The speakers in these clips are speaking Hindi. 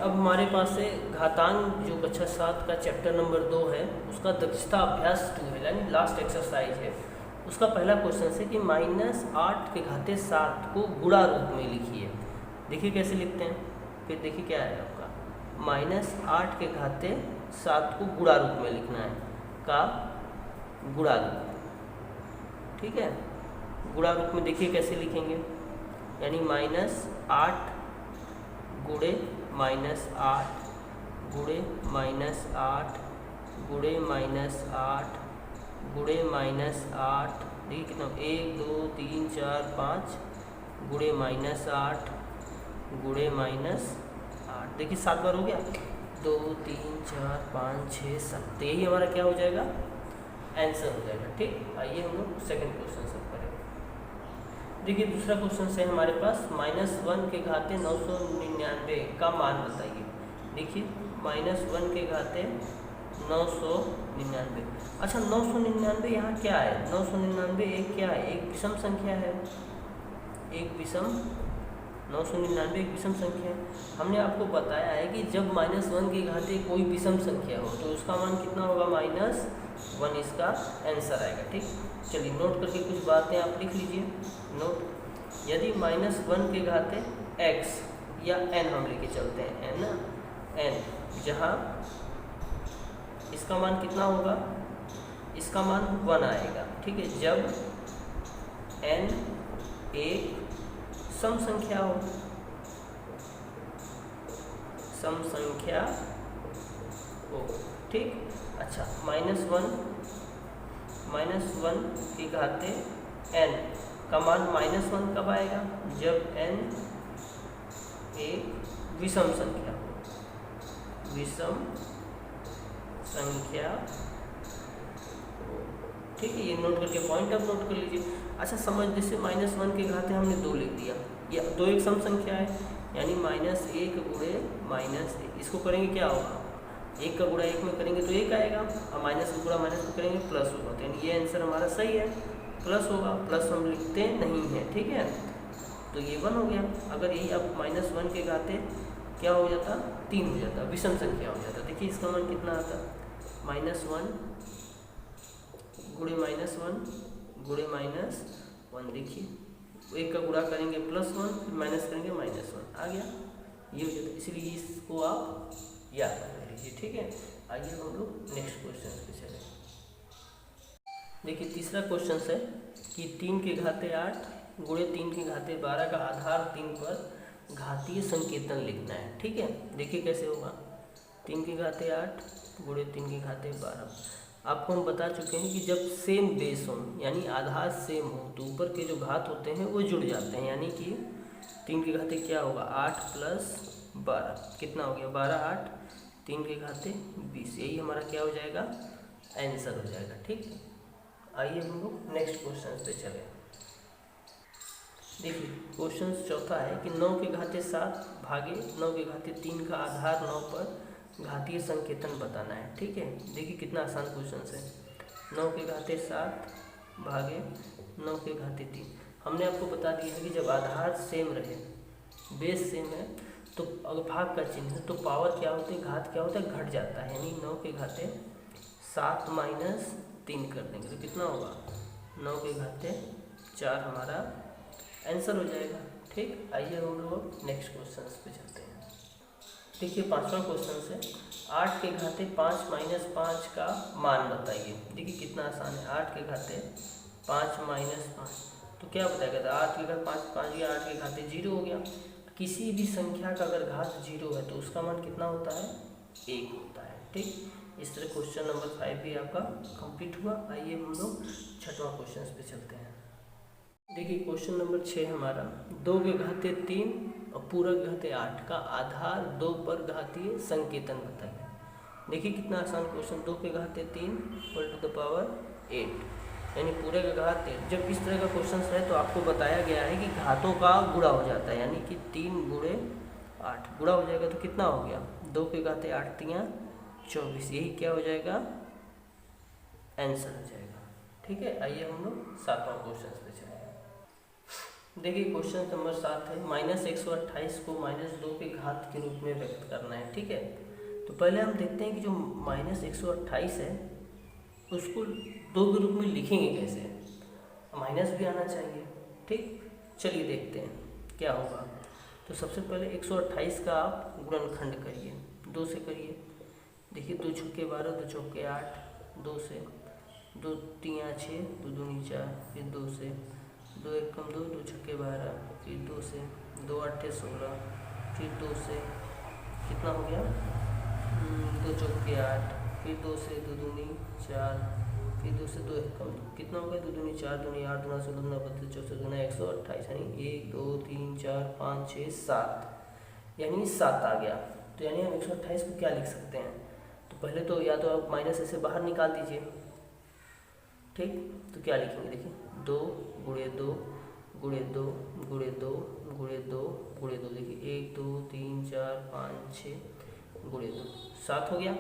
अब हमारे पास है घातांक जो कक्षा 7 का चैप्टर नंबर 2 है, उसका दक्षता अभ्यास 2 है, यानी लास्ट एक्सरसाइज है। उसका पहला क्वेश्चन है कि -8⁻7 को गुणा रूप में लिखिए। देखिए कैसे लिखते हैं, फिर देखिए क्या है आपका, -8⁻7 को गुणा रूप में लिखना है, का गुणा रूप, ठीक है। गुणा रूप में देखिए कैसे लिखेंगे, यानी -8 गुणे -8 गुणे -8 गुणे -8 गुणे -8, देखिए कितना, 1 2 3 4 5 गुणे -8 गुणे -8, देखिए 7 बार हो गया, 2 3 4 5 6 7, तो यही हमारा क्या हो जाएगा, आंसर हो जाएगा। ठीक, आइए हम लोग सेकंड क्वेश्चन से करें। देखिए दूसरा क्वेश्चन है हमारे पास, -1/999 का मान बताइए। देखिए -1/999, अच्छा 999 यहाँ क्या है, 999 एक क्या है, एक विषम संख्या है, एक विषम 999 एक विषम संख्या है। हमने आपको बताया है कि जब -1 कोई विषम संख्या हो तो उसका मान कितना होगा, -1, इसका आंसर आएगा। ठीक, चलिए नोट करके कुछ बातें आप लिख लीजिए। नोट, यदि -1 x या n हम लेके चलते हैं, n ना, n, जहाँ इसका मान कितना होगा, इसका मान 1 आएगा। ठीक है, जब n एक सम संख्या हो, सम संख्या हो। ठीक, अच्छा -1/n का मान -1 कब आएगा, जब n एक विषम संख्या हो, विषम संख्या हो। ठीक है, ये नोट करके पॉइंट अब नोट कर लीजिए। अच्छा समझ, जैसे -1 हमने 2 लिख दिया, या 2 एक सम संख्या है, यानी -1 गुणे -1, इसको करेंगे क्या होगा, 1 का गुणा 1 में करेंगे तो 1 आएगा, और माइनस का गुणा माइनस में करेंगे प्लस होगा, तो यानी ये आंसर हमारा सही है, प्लस होगा, प्लस हम लिखते नहीं हैं। ठीक है, तो ये 1 हो गया। अगर यही अब -1 क्या हो जाता, 3 हो जाता, विषम संख्या हो जाता। देखिए इसका मान कितना आता, -1 गुणे -1 गुणे -1, देखिए 1 का गुणा करेंगे +1, फिर माइनस करेंगे -1, आ गया, ये हो जाता। इसलिए इसको आप याद कर लीजिए। ठीक है, आइए हम लोग नेक्स्ट क्वेश्चन पे चलें। देखिए तीसरा क्वेश्चन है कि 3�8 गुणे 3�12 का आधार 3 पर घातीय संकेतन लिखना है। ठीक है, देखिए कैसे होगा, 3�8 गुणे 3�12, आपको हम बता चुके हैं कि जब सेम बेस हो, यानी आधार सेम हो, तो ऊपर के जो घात होते हैं वो जुड़ जाते हैं, यानी कि 3 क्या होगा, 8 + 12, कितना हो गया, 12 8 3�20, यही हमारा क्या हो जाएगा, आंसर हो जाएगा। ठीक, आइए हम लोग नेक्स्ट क्वेश्चन पे चलें। देखिए क्वेश्चन चौथा है कि 9�7 भागे 9�3 का आधार 9 पर घातीय संकेतन बताना है। ठीक है, देखिए कितना आसान क्वेश्चन है, 9�7 भागे 9�3, हमने आपको बता दिया है कि जब आधार सेम रहे, बेस सेम है, तो अगर भाग का चिन्ह है तो पावर क्या होती है, घात क्या होता है, घट जाता है, यानी 9�7 - 3 कर देंगे तो कितना होगा, 9�4 हमारा आंसर हो जाएगा। ठीक, आइए हम लोग नेक्स्ट क्वेश्चन पे चलते हैं। देखिए पांचवा क्वेश्चन है, 8�5 - 5 का मान बताइए। देखिए कितना आसान है, 8�5 - 5, तो क्या बताएगा, तो 8�5 5 गया, 8 0 हो गया। किसी भी संख्या का अगर घात 0 है तो उसका मान कितना होता है, 1 होता है। ठीक, इस तरह क्वेश्चन नंबर 5 भी आपका कंप्लीट हुआ। आइए हम लोग छठवां क्वेश्चन पे चलते हैं। देखिए क्वेश्चन नंबर 6 हमारा, 2�3 और पूरक 8 का आधार 2 पर घातीय संकेतन बताइए। देखिए कितना आसान क्वेश्चन, 2�3 × 8, यानी पूरे का घात 8। जब इस तरह का क्वेश्चन है तो आपको बताया गया है कि घातों का गुणा हो जाता है, यानी कि 3 × 8 गुणा हो जाएगा, तो कितना हो गया, 2�8 × 3 = 24, यही क्या हो जाएगा, आंसर हो जाएगा। ठीक है, आइए हम लोग 7वां क्वेश्चन पे चलें। देखिए क्वेश्चन नंबर 7 है, -128 को -2 के घात के रूप में व्यक्त करना है। ठीक है, तो पहले हम देखते हैं कि जो -128 है उसको 2 के रूप में लिखेंगे कैसे। माइनस भी आना चाहिए। ठीक, चलिए देखते हैं क्या होगा। तो सबसे पहले 128 का आप गुणनखंड करिए, 2 से करिए। देखिए 2 छक्के 12, 2 चौके 8, 2 से, 2 3 6, 2 दूनी 4, फिर 2 से, 2 1 कम 2, 2 छक्के 12, फिर 2 से, 2 8 16, फिर 2 से, कितना हो गया 2 चौके 8, फिर 2 से, 2 दूनी 4, फिर 2 से 2 1 कम 2, कितना हो गया 2 दूनी 4, दूनी 8, दूना 16, दूना 32, 64, दूना 128, यानी 1 2 3 4 5 6 7, यानी 7 आ गया। तो यानी हम 128 को क्या लिख सकते हैं। तो पहले तो या तो आप माइनस ऐसे बाहर निकाल दीजिए। ठीक, तो क्या लिखेंगे, देखिए 2 गुणे 2 गुणे 2 गुणे 2 गुणे 2 गुणे 2, देखिए 1 2 3 4 5 6 गुणे 2, 7 हो गया।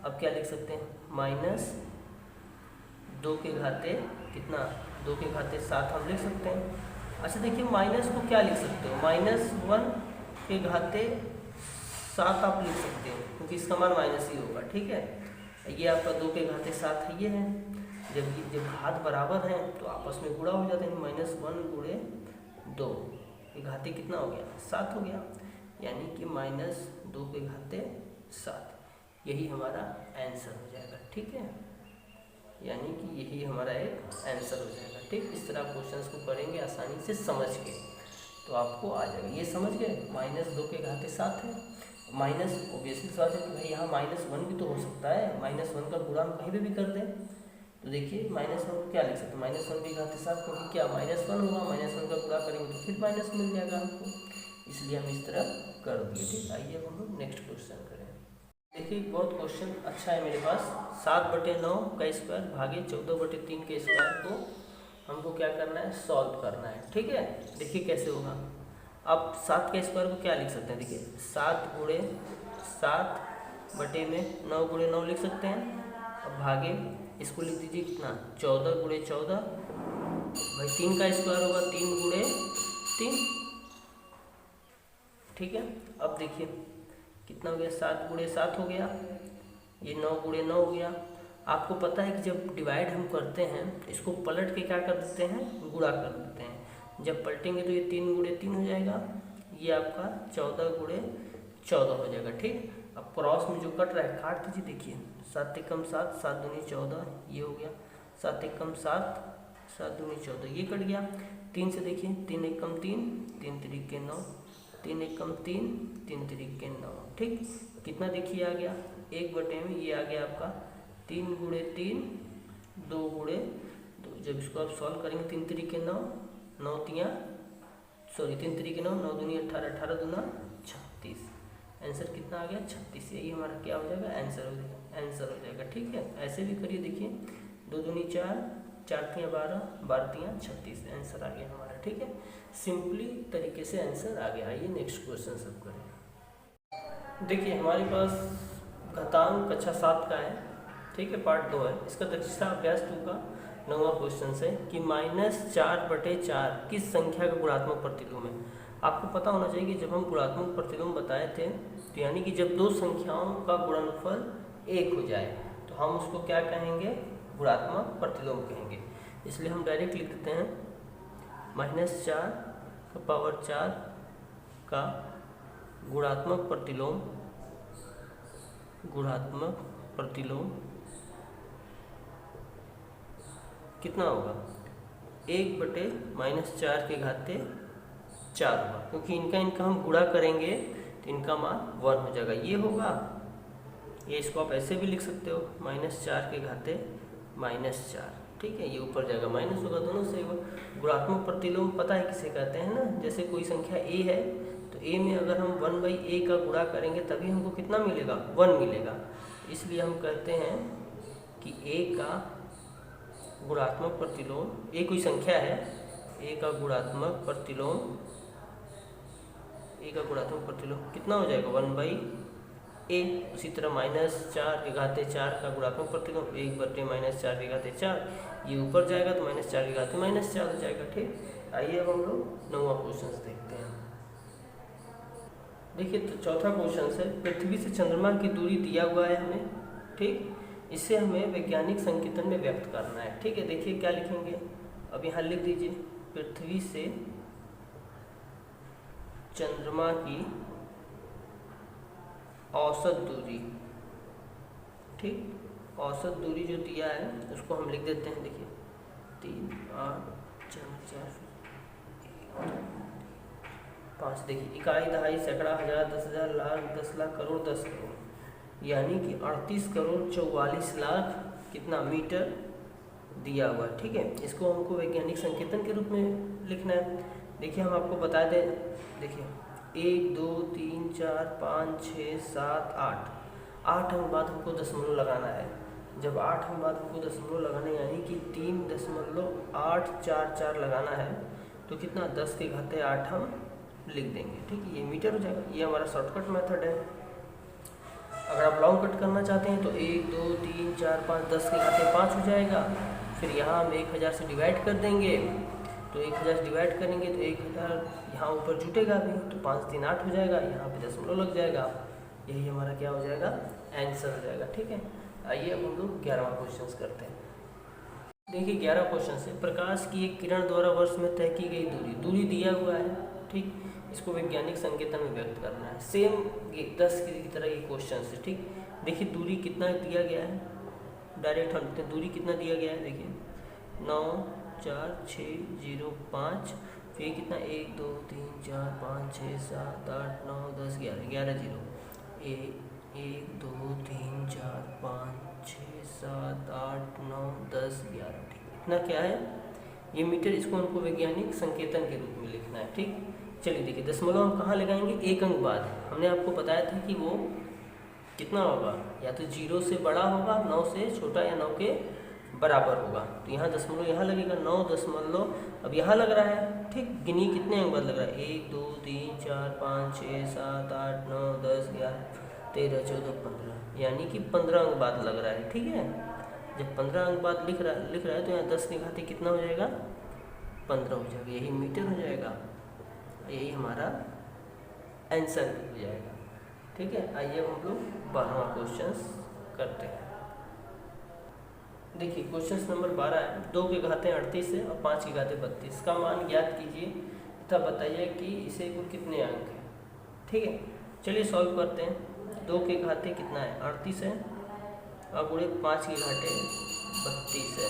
अब क्या लिख सकते हैं, -2 के घाते कितना, 2 के घाते 7 हम लिख सकते हैं। अच्छा देखिए माइनस को क्या लिख सकते हो, -1 के घाते 7 आप लिख सकते हो, क्योंकि इसका मान माइनस ही होगा। ठीक है, ये आपका 2 के घाते 7 है, ये है। जब घात बराबर हैं तो आपस में गुणा हो जाते हैं, -1 गुणे 2 के घाते कितना हो गया 7 हो गया, यानी कि -2 के घाते 7, यही हमारा आंसर हो जाएगा। ठीक है, यानी कि यही हमारा एक आंसर हो जाएगा। ठीक, इस तरह क्वेश्चंस को करेंगे आसानी से समझ के तो आपको आ जाएगा। ये समझ गए, -2 के घाते 7 है, माइनस ऑब्वियसली बात है कि भाई यहाँ -1 भी तो हो सकता है, -1 का गुणा हम कहीं पे भी कर दें। तो देखिए -1 को क्या लिख सकते हैं, -1 के घाते 7, क्योंकि क्या -1 हुआ, -1 का गुणा करेंगे तो फिर माइनस मिल जाएगा हमको, इसलिए हम इस तरह कर दिए। ठीक, आइए अब हम लोग नेक्स्ट क्वेश्चन करें। देखिए बहुत क्वेश्चन अच्छा है मेरे पास, 7/9 का स्क्वायर भागे 14/3 के स्क्वायर को हमको क्या करना है, सॉल्व करना है। ठीक है, देखिए कैसे होगा। अब 7 के स्क्वायर को क्या लिख सकते हैं, देखिए 7 गुणे 7 बटे में 9 गुणे 9 लिख सकते हैं। अब भागे इसको लिख दीजिए कितना, 14 गुणे 14, भाई 3 का स्क्वायर होगा 3 गुणे 3। ठीक है, अब देखिए कितना हो गया, 7 गुणे 7 हो गया, ये 9 गुणे 9 हो गया। आपको पता है कि जब डिवाइड हम करते हैं इसको पलट के क्या कर देते हैं, गुणा कर देते हैं। जब पलटेंगे तो ये 3 गुणे 3 हो जाएगा, ये आपका 14 गुणे 14 हो जाएगा। ठीक, अब क्रॉस में जो कट रहा है काट दीजिए। देखिए 7 एकम 7, 7 दूनी 14, ये हो गया 7 एकम 7, 7 दूनी 14, ये कट गया। 3 से देखिए 3 एकम 3, 3 त्रिके 9, 3 एकम 3, 3 त्रिके 9। ठीक, कितना देखिए आ गया, 1 में ये आ गया आपका 3 गुणे 3, 2 गुणे 2। जब इसको आप सॉल्व करेंगे 3 त्रिके 9, 9 तियाँ 3 त्रिके 9, 9 दूनी 18, 18 दूना 36, आंसर कितना आ गया 36। यही हमारा क्या हो जाएगा, आंसर हो जाएगा। ठीक है, ऐसे भी करिए, देखिए 2 दूनी 4, 4 तियाँ 12, 12 तियाँ 36, आंसर आ गया हमारा। ठीक है, सिंपली तरीके से आंसर आ गया। आइए नेक्स्ट क्वेश्चन सब करें। देखिए हमारे पास घातांक कक्षा 7 का है। ठीक है, पार्ट 2 है, इसका दक्षता अभ्यास 2 का 9वां क्वेश्चन है कि -4/4 किस संख्या का गुणात्मक प्रतिलोम है। आपको पता होना चाहिए कि जब हम गुणात्मक प्रतिलोम बताए थे तो यानी कि जब दो संख्याओं का गुणनफल 1 हो जाए तो हम उसको क्या कहेंगे, गुणात्मक प्रतिलोम कहेंगे। इसलिए हम डायरेक्ट लिख देते हैं -4/4 का गुणात्मक प्रतिलोम कितना होगा, 1/-4 के घाते 4 होगा, क्योंकि इनका हम गुणा करेंगे तो इनका मान 1 हो जाएगा, ये होगा। ये इसको आप ऐसे भी लिख सकते हो, -4 के घाते -4। ठीक है, ये ऊपर जाएगा माइनस होगा, दोनों से होगा। गुणात्मक प्रतिलोम पता है किसे कहते हैं ना, जैसे कोई संख्या a है तो a में अगर हम 1/a का गुणा करेंगे तभी हमको कितना मिलेगा, 1 मिलेगा। इसलिए हम कहते हैं कि a का गुणात्मक प्रतिलोम, a कोई संख्या है, a का गुणात्मक प्रतिलोम कितना हो जाएगा, 1/a। उसी तरह -4 के घाते 4 का गुणात्मक प्रतिलोम 1/-4 के घाते 4, ये ऊपर जाएगा तो -4 के घाते -4 हो जाएगा। ठीक, आइए अब हम लोग 9वां क्वेश्चन देखते हैं। देखिए तो चौथा क्वेश्चन है, पृथ्वी से चंद्रमा की दूरी दिया हुआ है हमें, ठीक, इसे हमें वैज्ञानिक संकेतन में व्यक्त करना है। ठीक है, देखिए क्या लिखेंगे, अब यहाँ लिख दीजिए पृथ्वी से चंद्रमा की औसत दूरी, ठीक, औसत दूरी जो दिया है उसको हम लिख देते हैं। देखिए 3 8 4 4 5, देखिए इकाई, दहाई, सैकड़ा, हजार, 10,000, लाख, 10 लाख, करोड़, 10 करोड़, यानी कि 38 करोड़ 44 लाख कितना मीटर दिया हुआ है। ठीक है, इसको हमको वैज्ञानिक संकेतन के रूप में लिखना है। देखिए हम आपको बता दें, देखिए 1 2 3 4 5 6 7 8 अंक बाद हमको दशमलव लगाना है। जब 8 अंक बाद हमको दशमलव लगाना है यानी कि 3.844 लगाना है, तो कितना 10 के घाते 8 हम लिख देंगे। ठीक है, ये मीटर हो जाएगा। ये हमारा शॉर्टकट मेथड है। अगर आप लॉन्ग कट करना चाहते हैं तो 1 2 3 4 5 10 के घाते 5 हो जाएगा। फिर यहाँ हम 1000 से डिवाइड कर देंगे, तो 1000 से डिवाइड करेंगे तो 1000 यहाँ ऊपर जुटेगा भी, तो 5 3 8 हो जाएगा, यहाँ पे दशमलव लग जाएगा। यही हमारा क्या हो जाएगा, आंसर हो जाएगा। ठीक है, आइए अब हम लोग 11वां क्वेश्चन करते हैं। देखिए 11 क्वेश्चन से, प्रकाश की एक किरण द्वारा वर्ष में तय की गई दूरी दिया हुआ है। ठीक, इसको वैज्ञानिक संकेतन में व्यक्त करना है। सेम 10 की तरह ये क्वेश्चन है। ठीक, देखिए दूरी कितना दिया गया है, डायरेक्ट हम दूरी कितना दिया गया है। देखिए 9 4 6 0 5, फिर कितना 1 2 3 4 5 6 7 8 9 10 11 11 0 1 2 3 4 5 6 7 8 9 10 11। ठीक, इतना क्या है ये मीटर, इसको हमको वैज्ञानिक संकेतन के रूप में लिखना है। ठीक, चलिए देखिए दशमलव हम कहाँ लगाएंगे, 1 अंक बाद। हमने आपको बताया था कि वो कितना होगा, या तो 0 से बड़ा होगा, 9 से छोटा, या 9 के बराबर होगा। तो यहाँ दशमलव यहाँ लगेगा, 9 दशमलव अब यहाँ लग रहा है। ठीक, गिनिए कितने अंक बाद लग रहा है, 1 2 3 4 5 6 7 8 9 10 11 13 14 15, यानी कि 15 अंक बाद लग रहा है। ठीक है, जब 15 अंक बाद लिख रहा है तो यहाँ 10 के घाते कितना हो जाएगा, 15 हो जाएगा। यही मीटर हो जाएगा, यही हमारा आंसर हो जाएगा। ठीक है, आइए अब हम लोग 12वां क्वेश्चन करते हैं। देखिए क्वेश्चन नंबर 12 है, 2 के घाते 38 है और 5 के घाते 32 का मान ज्ञात कीजिए तथा बताइए कि इसे कुल कितने अंक हैं। ठीक है, चलिए सॉल्व करते हैं। 2 के घाते कितना है, 38 है, और पूरे 5 के घाटे 32 है।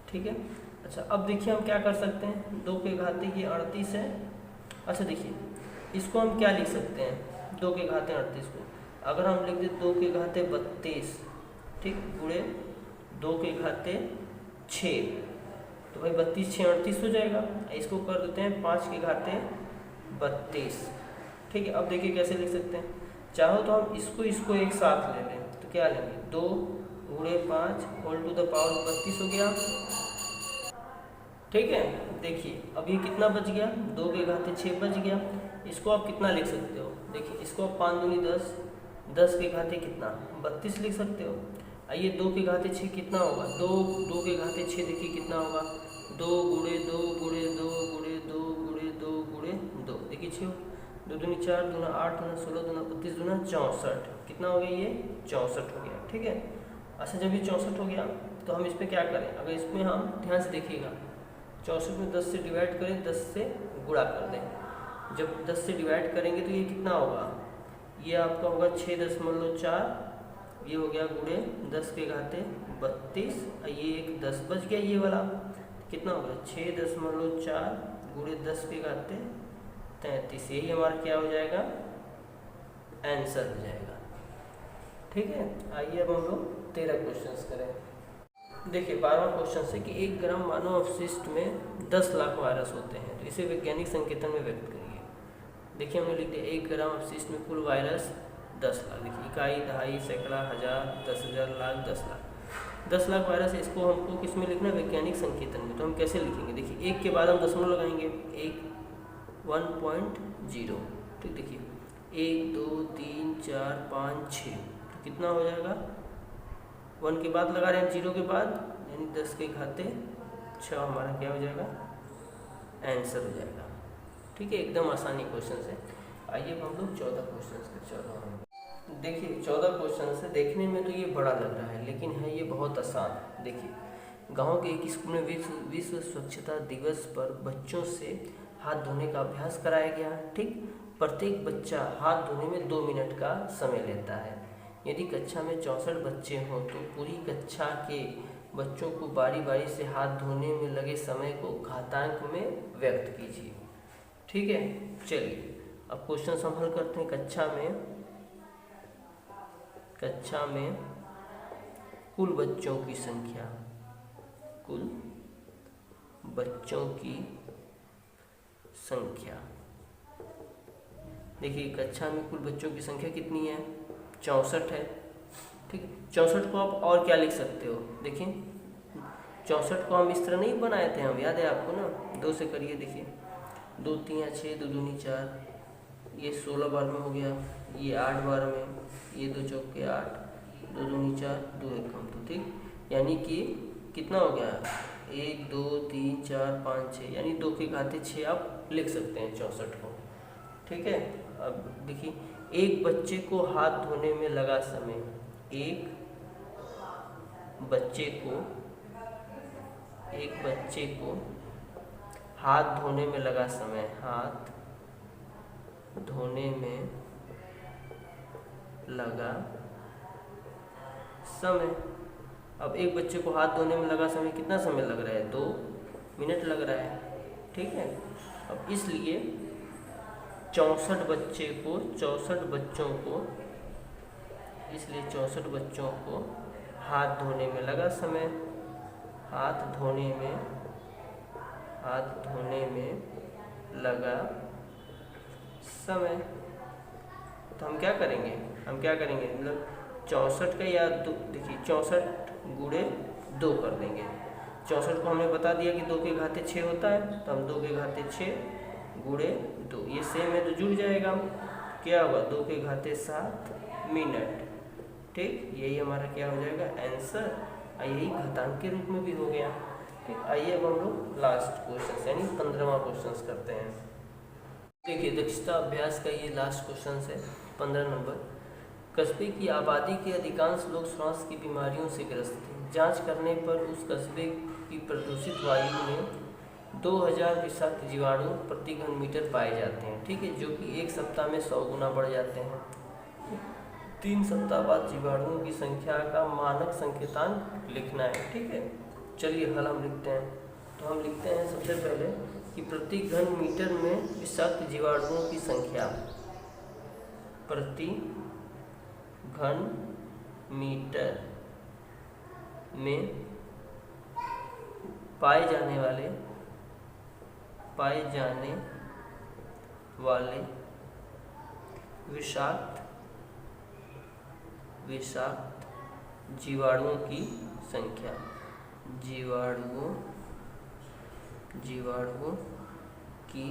ठीक है, अच्छा अब देखिए हम क्या कर सकते हैं, 2 के घाते ये 38 है। अच्छा देखिए इसको हम क्या लिख सकते हैं, 2 के घाते 38 को अगर हम लिख दें 2 के घाते 32, ठीक, गुणे 2 के घाते 6, तो भाई 32 6 38 हो जाएगा। इसको कर देते हैं 5 के घाते 32। ठीक है, अब देखिए कैसे लिख सकते हैं, चाहो तो हम इसको एक साथ ले लें, तो क्या लेंगे, 2 गुणे 5 होल टू द पावर 32 हो गया। ठीक है, देखिए अब ये कितना बच गया, 2 के घाते 6 बच गया। इसको आप कितना लिख सकते हो, देखिए इसको आप 5 दूनी 10, 10 के घाते कितना 32 लिख सकते हो। आइए 2 के घाते 6 कितना होगा, 2 के घाते 6 देखिए कितना होगा, 2 गुणे 2 गुणे 2 गुणे 2 गुणे 2 गुणे 2, देखिए 6 2 दूनी 4 दूना 8 दूना 16 दूना 32 दूना 64, कितना हो गया, ये 64 हो गया। ठीक है, अच्छा जब ये 64 हो गया तो हम इस पर क्या करें, अगर इसमें हम ध्यान से देखिएगा 64 में 10 से डिवाइड करें, 10 से गुणा कर दें। जब 10 से डिवाइड करेंगे तो ये कितना होगा, ये आपका होगा 6.4, ये हो गया गुणे 10 के घाते 32, ये एक 10 बच गया, ये वाला कितना होगा 6.4 गुणे 10 के घाते 33, यही हमारा क्या हो जाएगा, आंसर हो जाएगा। ठीक है, आइए अब हम लोग 13 क्वेश्चन करें। देखिए 12वां क्वेश्चन है कि 1 ग्राम मानव अपशिष्ट में 10 लाख वायरस होते हैं, तो इसे वैज्ञानिक संकेतन में व्यक्त करिए। देखिए हमने लिख दिया 1 ग्राम अपशिष्ट में कुल वायरस 10 लाख। देखिए इकाई, दहाई, सैकड़ा, हजार, 10,000, लाख, 10 लाख। 10 लाख वायरस है, इसको हमको किस में लिखना है, वैज्ञानिक संकेतन में। तो हम कैसे लिखेंगे, देखिए 1 के बाद हम दशमलव लगाएंगे, 1.0। ठीक, देखिए 1 2 3 4 5 6, तो कितना हो जाएगा, 1 के बाद लगा रहे हैं 0 के बाद, यानी 10 के घाते 6 हमारा क्या हो जाएगा, आंसर हो जाएगा। ठीक है, एकदम आसानी क्वेश्चन है। आइए अब हम लोग 14 क्वेश्चन पे चल रहे हैं। देखिए 14 क्वेश्चन से देखने में तो ये बड़ा लग रहा है, लेकिन है ये बहुत आसान। देखिए, गांव के एक स्कूल में विश्व स्वच्छता दिवस पर बच्चों से हाथ धोने का अभ्यास कराया गया। ठीक, प्रत्येक बच्चा हाथ धोने में 2 मिनट का समय लेता है। यदि कक्षा में 64 बच्चे हों तो पूरी कक्षा के बच्चों को बारी बारी से हाथ धोने में लगे समय को घातांक में व्यक्त कीजिए। ठीक है, चलिए अब क्वेश्चन हम हल करते हैं। कक्षा में कुल बच्चों की संख्या, कुल बच्चों की संख्या। देखिए कक्षा में कुल बच्चों की संख्या कितनी है, 64 है। ठीक, 64 को आप और क्या लिख सकते हो, देखिए 64 को हम इस तरह नहीं बनाए थे हम, याद है आपको ना, 2 से करिए। देखिए 2 3 6, 2 दूनी 4, ये 16 बार में हो गया, ये 8 बार में, ये 2 चौके 8, 2 दूनी 4, 2 एक कम। तो ठीक, यानी कि कितना हो गया, 1 2 3 4 5 6, यानी 2 के घाते 6 आप लिख सकते हैं 64 को। ठीक है, अब देखिए एक बच्चे को हाथ धोने में लगा समय, एक बच्चे को हाथ धोने में लगा समय, हाथ धोने में लगा समय। अब एक बच्चे को हाथ धोने में लगा समय कितना समय लग रहा है, 2 मिनट लग रहा है। ठीक है, अब इसलिए 64 बच्चों को हाथ धोने में लगा समय, हाथ धोने में लगा समय। तो हम क्या करेंगे, मतलब 64 का या देखिए 64 गुणे 2 कर देंगे। 64 को हमने बता दिया कि 2 के घाते 6 होता है, तो हम 2 के घाते 6 गुणे 2, ये सेम है तो जुड़ जाएगा, क्या होगा 2 के घाते 7 मिनट। ठीक, यही हमारा क्या हो जाएगा, आंसर। यही घातांक के रूप में भी हो गया। ठीक, आइए अब हम लोग लास्ट क्वेश्चन यानी 15वां क्वेश्चन करते हैं। देखिए दक्षता अभ्यास का ये लास्ट क्वेश्चन है, 15 नंबर। कस्बे की आबादी के अधिकांश लोग श्वास की बीमारियों से ग्रस्त हैं। जांच करने पर उस कस्बे की प्रदूषित वायु में 2000 विषाक्त जीवाणु प्रति घन मीटर पाए जाते हैं। ठीक है, जो कि 1 सप्ताह में 100 गुना बढ़ जाते हैं। 3 सप्ताह बाद जीवाणुओं की संख्या का मानक संकेतांक लिखना है। ठीक है, चलिए हल हम लिखते हैं। तो हम लिखते हैं सबसे पहले कि प्रति घन मीटर में विषाक्त जीवाणुओं की संख्या, प्रति घन मीटर में पाए जाने वाले विषाक्त जीवाणुओं की संख्या, जीवाणुओं की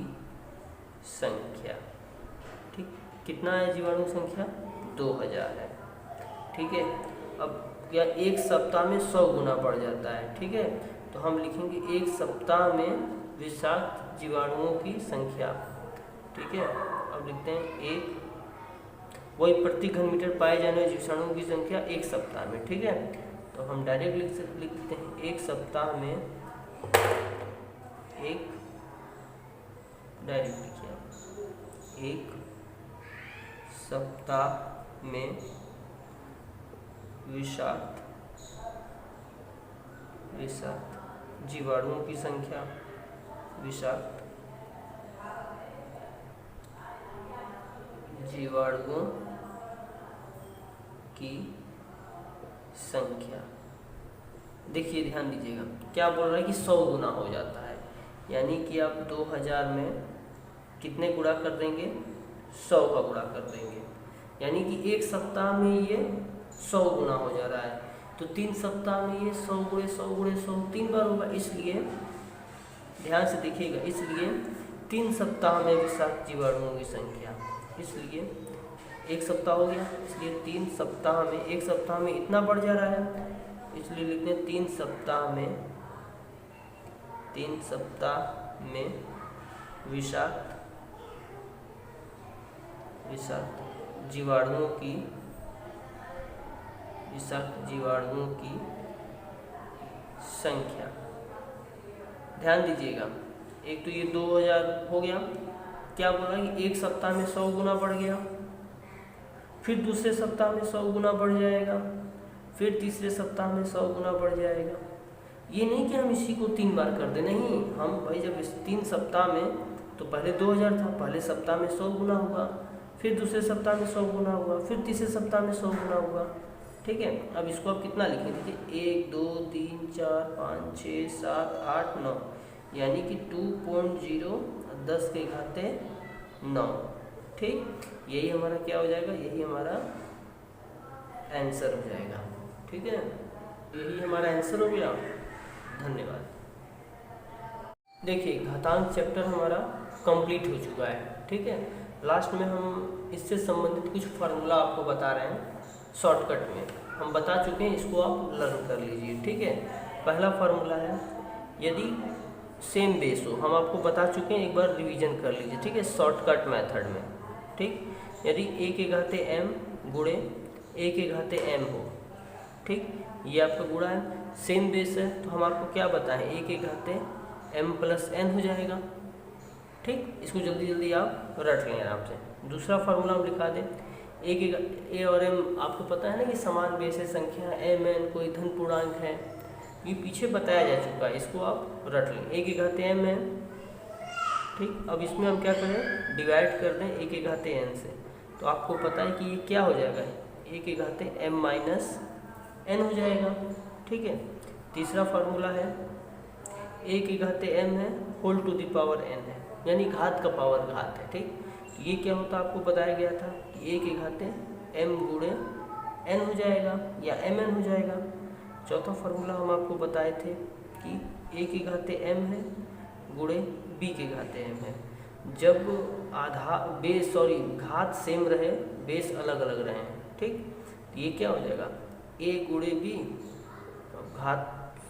संख्या। ठीक, कितना है जीवाणु संख्या, 2000 है। ठीक है, अब क्या 1 सप्ताह में 100 गुना बढ़ जाता है। ठीक है, तो हम लिखेंगे 1 सप्ताह में विषाक्त जीवाणुओं की संख्या। ठीक है, अब लिखते हैं 1, वही प्रति घन मीटर पाए जाने वाले जीवाणुओं की संख्या 1 सप्ताह में। ठीक है, तो हम डायरेक्ट लिखते हैं 1 सप्ताह में, डायरेक्ट लिखिए 1 सप्ताह में विषाक्त जीवाणुओं की संख्या, विषाक्त जीवाणुओं की संख्या। देखिए ध्यान दीजिएगा, क्या बोल रहा है कि 100 गुना हो जाता है, यानी कि आप 2000 में कितने गुणा कर देंगे, 100 का गुणा कर देंगे, यानी कि 1 सप्ताह में ये 100 गुना हो जा रहा है। तो 3 सप्ताह में ये 100 गुणे 100 गुणे 100 3 बार होगा। इसलिए ध्यान से देखिएगा, इसलिए 3 सप्ताह में विषाक्त जीवाणुओं की संख्या, इसलिए 1 सप्ताह हो गया, इसलिए 3 सप्ताह में, 1 सप्ताह में इतना बढ़ जा रहा है, इसलिए लिखते हैं 3 सप्ताह में 3 सप्ताह में विषाक्त जीवाणुओं की संख्या। ध्यान दीजिएगा, एक तो ये 2000 हो गया, क्या बोला कि एक सप्ताह में 100 गुना बढ़ गया, फिर दूसरे सप्ताह में 100 गुना बढ़ जाएगा, फिर तीसरे सप्ताह में 100 गुना बढ़ जाएगा। ये नहीं कि हम इसी को 3 बार कर दें, नहीं, हम भाई जब इस 3 सप्ताह में, तो पहले 2000 था, पहले सप्ताह में 100 गुना हुआ, फिर दूसरे सप्ताह में 100 गुना हुआ, फिर तीसरे सप्ताह में 100 गुना हुआ। ठीक है, अब इसको आप कितना लिखें, देखिए 1 2 3 4 5 6 7 8 9, यानी कि 2.0 10 के घाते 9। ठीक, यही हमारा क्या हो जाएगा, यही हमारा आंसर हो जाएगा। ठीक है, यही हमारा आंसर हो गया। धन्यवाद। देखिए, घातांक चैप्टर हमारा कंप्लीट हो चुका है। ठीक है, लास्ट में हम इससे संबंधित कुछ फार्मूला आपको बता रहे हैं, शॉर्टकट में हम बता चुके हैं, इसको आप लर्न कर लीजिए। ठीक है, पहला फार्मूला है, यदि सेम बेस हो, हम आपको बता चुके हैं, एक बार रिवीजन कर लीजिए। ठीक है, शॉर्टकट मेथड में। ठीक, यदि a के घाते m गुणे a के घाते m हो, ठीक, ये आपका गुणा है, सेम बेस है, तो हम आपको क्या बताएं, a के घाते m प्लस n हो जाएगा। ठीक, इसको जल्दी जल्दी आप रट लें आराम से। दूसरा फार्मूला हम लिखा दें, a और m आपको पता है ना कि समान बेस है, संख्या m n कोई धन पूर्णांक है, ये पीछे बताया जा चुका है, इसको आप रट लें। a के घाते m है। ठीक, अब इसमें हम क्या करें, डिवाइड कर दें a के घाते n से, तो आपको पता है कि ये क्या हो जाएगा, a के घाते m माइनस n हो जाएगा। ठीक है, तीसरा फार्मूला है, a के घाते m है, whole to the power n है, यानी घात का पावर घात है। ठीक, ये क्या होता है आपको बताया गया था कि a के घाते m गुणे n हो जाएगा या mn हो जाएगा। चौथा फार्मूला हम आपको बताए थे कि a के घाते m है गुणे b के घाते m है, जब घात सेम रहे, बेस अलग अलग रहे। ठीक, तो ये क्या हो जाएगा, a गुणे b, घात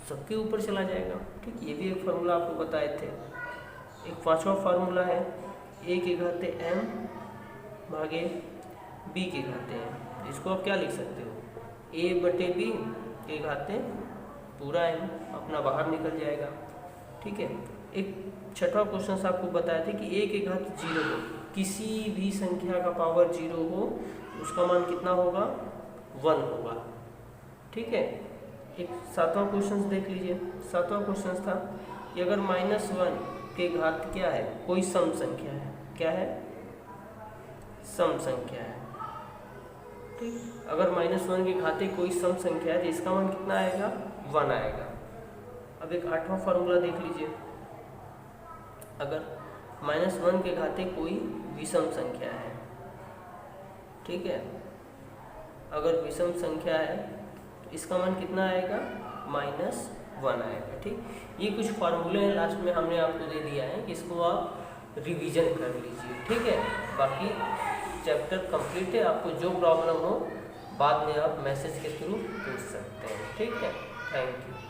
सबके ऊपर चला जाएगा। ठीक, ये भी एक फार्मूला आपको बताए थे। एक पांचवा फार्मूला है, a के घाते m भागे b के घाते m, इसको आप क्या लिख सकते हो, a बटे b के घाते पूरा m, अपना बाहर निकल जाएगा। ठीक है, एक छठा क्वेश्चन आपको बताया था कि a के घात 0 हो, किसी भी संख्या का पावर 0 हो, उसका मान कितना होगा, 1 होगा। ठीक है, एक सातवां क्वेश्चन देख लीजिए। सातवां क्वेश्चन था कि अगर -1 के घात क्या है, कोई सम संख्या है, क्या है, सम संख्या है। ठीक, अगर -1 के घाते कोई सम संख्या है तो इसका मान कितना आएगा, 1 आएगा। अब एक आठवां फार्मूला देख लीजिए, अगर -1 के घाते कोई विषम संख्या है, ठीक है, अगर विषम संख्या है तो इसका मान कितना आएगा, -1 आएगा। ठीक, ये कुछ फार्मूले हैं, लास्ट में हमने आपको दे दिया है कि इसको आप रिवीजन कर लीजिए। ठीक है, बाकी चैप्टर कंप्लीट है, आपको जो प्रॉब्लम हो बाद में आप मैसेज के थ्रू पूछ सकते हैं। ठीक है, थैंक यू।